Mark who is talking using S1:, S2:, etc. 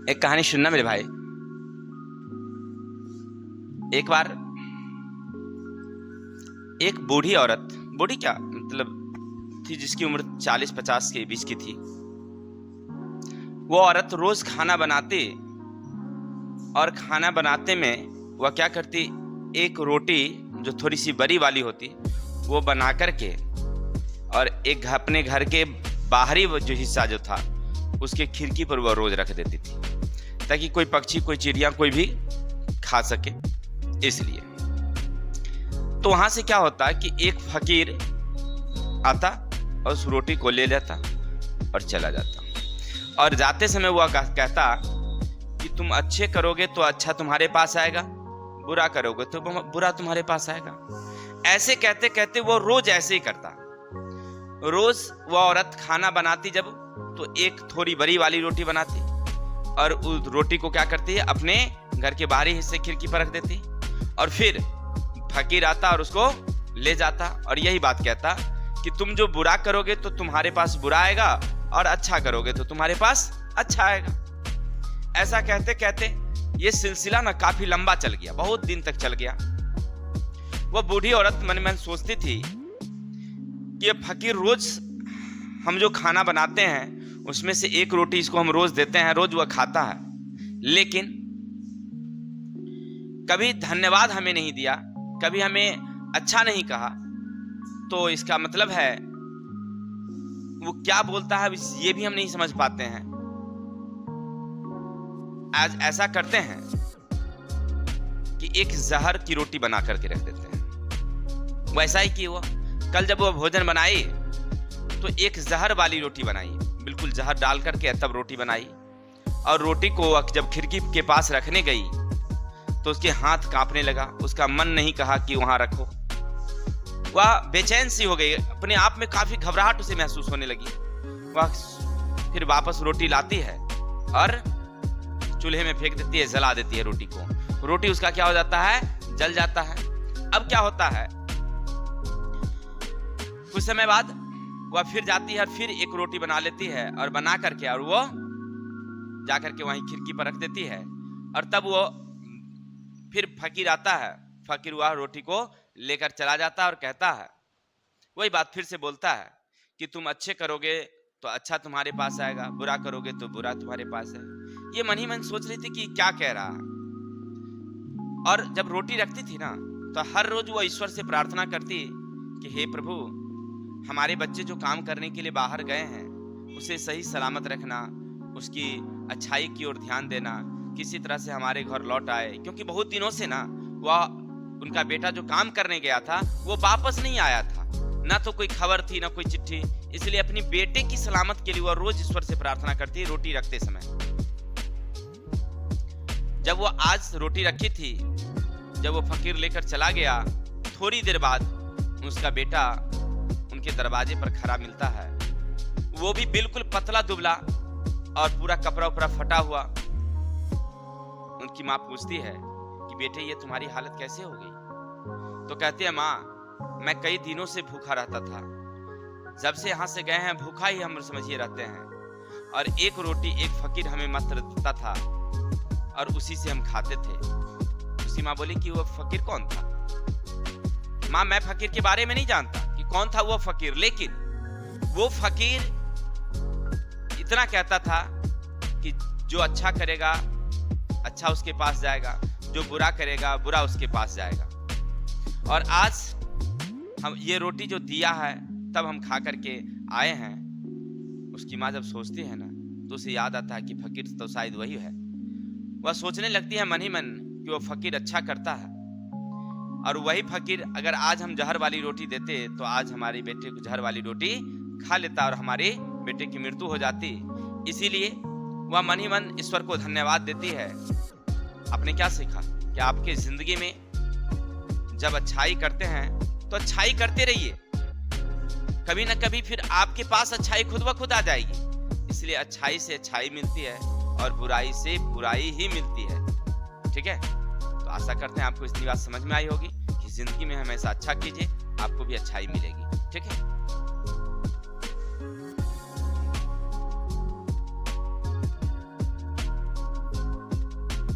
S1: एक कहानी सुनना मेरे भाई। एक बार एक बूढ़ी औरत, बूढ़ी क्या मतलब थी, जिसकी उम्र 40-50 के बीच की थी। वो औरत रोज खाना बनाती और खाना बनाते में वह क्या करती, एक रोटी जो थोड़ी सी बड़ी वाली होती वो बना करके और एक अपने घर के बाहरी जो हिस्सा जो था उसके खिड़की पर वह रोज रख देती थी, ताकि कोई पक्षी, कोई चिड़िया, कोई भी खा सके। इसलिए तो वहां से क्या होता कि एक फकीर आता और उस रोटी को ले लेता और चला जाता, और जाते समय वह कहता कि तुम अच्छे करोगे तो अच्छा तुम्हारे पास आएगा, बुरा करोगे तो बुरा तुम्हारे पास आएगा। ऐसे कहते कहते वो रोज ऐसे ही करता। रोज वो औरत खाना बनाती जब, तो एक थोड़ी बड़ी वाली रोटी बनाती और उस रोटी को क्या करती है, अपने घर के बाहरी हिस्से खिड़की पर रख देती, और फिर फकीर आता और उसको ले जाता और यही बात कहता कि तुम जो बुरा करोगे तो तुम्हारे पास बुरा आएगा, और अच्छा करोगे तो तुम्हारे पास अच्छा आएगा। ऐसा कहते कहते ये सिलसिला ना काफी लंबा चल गया, बहुत दिन तक चल गया। वह बूढ़ी औरत मन में सोचती थी कि ये फकीर रोज हम जो खाना बनाते हैं उसमें से एक रोटी इसको हम रोज देते हैं, रोज वह खाता है, लेकिन कभी धन्यवाद हमें नहीं दिया, कभी हमें अच्छा नहीं कहा। तो इसका मतलब है वो क्या बोलता है ये भी हम नहीं समझ पाते हैं। आज ऐसा करते हैं कि एक जहर की रोटी बना करके रख देते हैं। वैसा ही कि वो कल जब वो भोजन बनाई तो एक जहर वाली रोटी बनाई, बिल्कुल जहर डाल करके तब रोटी बनाई, और रोटी को जब खिड़की के पास रखने गई तो उसके हाथ कांपने लगा, उसका मन नहीं कहा कि वहां रखो। वह बेचैन सी हो गई, अपने आप में काफी घबराहट उसे महसूस होने लगी। वह फिर वापस रोटी लाती है और चूल्हे में फेंक देती है, जला देती है रोटी को। रोटी उसका क्या हो जाता है, जल जाता है। अब क्या होता है, कुछ समय बाद वह फिर जाती है और फिर एक रोटी बना लेती है, और बना करके और वो जाकर के वहीं खिड़की पर रख देती है, और तब वो फिर फकीर आता है। फकीर वह रोटी को लेकर चला जाता है और कहता है, वही बात फिर से बोलता है कि तुम अच्छे करोगे तो अच्छा तुम्हारे पास आएगा, बुरा करोगे तो बुरा तुम्हारे पास है। ये मन ही मन सोच रही थी कि क्या कह रहा है। और जब रोटी रखती थी ना, तो हर रोज वो ईश्वर से प्रार्थना करती कि हे प्रभु, हमारे बच्चे जो काम करने के लिए बाहर गए हैं उसे सही सलामत रखना, उसकी अच्छाई की ओर ध्यान देना, किसी तरह से हमारे घर लौट आए। क्योंकि बहुत दिनों से ना वह उनका बेटा जो काम करने गया था वो वापस नहीं आया था, ना तो कोई खबर थी ना कोई चिट्ठी। इसलिए अपनी बेटे की सलामत के लिए वह रोज ईश्वर से प्रार्थना करती है रोटी रखते समय। जब वो आज रोटी रखी थी, जब वो फकीर लेकर चला गया, थोड़ी देर बाद उसका बेटा उनके दरवाजे पर खड़ा मिलता है। वो भी बिल्कुल पतला दुबला और पूरा कपड़ा उपड़ा फटा हुआ। उनकी माँ पूछती है कि बेटे ये तुम्हारी हालत कैसे हो गई? तो कहते हैं, माँ मैं कई दिनों से भूखा रहता था, जब से यहाँ से गए हैं भूखा ही हम समझिए रहते हैं, और एक रोटी एक फकीर हमें मात्र देता था और उसी से हम खाते थे। उसी माँ बोली कि वो फकीर कौन था? माँ मैं फकीर के बारे में नहीं जानता कि कौन था वो फकीर, लेकिन वो फकीर इतना कहता था कि जो अच्छा करेगा अच्छा उसके पास जाएगा, जो बुरा करेगा बुरा उसके पास जाएगा। और आज हम ये रोटी जो दिया है तब हम खा करके आए हैं। उसकी माँ जब सोचती है ना, तो उसे याद आता है कि फकीर तो शायद वही है। वह सोचने लगती है मन ही मन कि वो फकीर अच्छा करता है, और वही फकीर अगर आज हम जहर वाली रोटी देते तो आज हमारे बेटे को जहर वाली रोटी खा लेता और हमारे बेटे की मृत्यु हो जाती। इसीलिए वह मन ही मन ईश्वर को धन्यवाद देती है। आपने क्या सीखा कि आपके जिंदगी में जब अच्छाई करते हैं तो अच्छाई करते रहिए, कभी ना कभी फिर आपके पास अच्छाई खुद ब खुद आ जाएगी। इसलिए अच्छाई से अच्छाई मिलती है और बुराई से बुराई ही मिलती है। ठीक है, तो आशा करते हैं आपको इतनी बात समझ में आई होगी कि जिंदगी में हमेशा अच्छा कीजिए, आपको भी अच्छाई मिलेगी। ठीक है।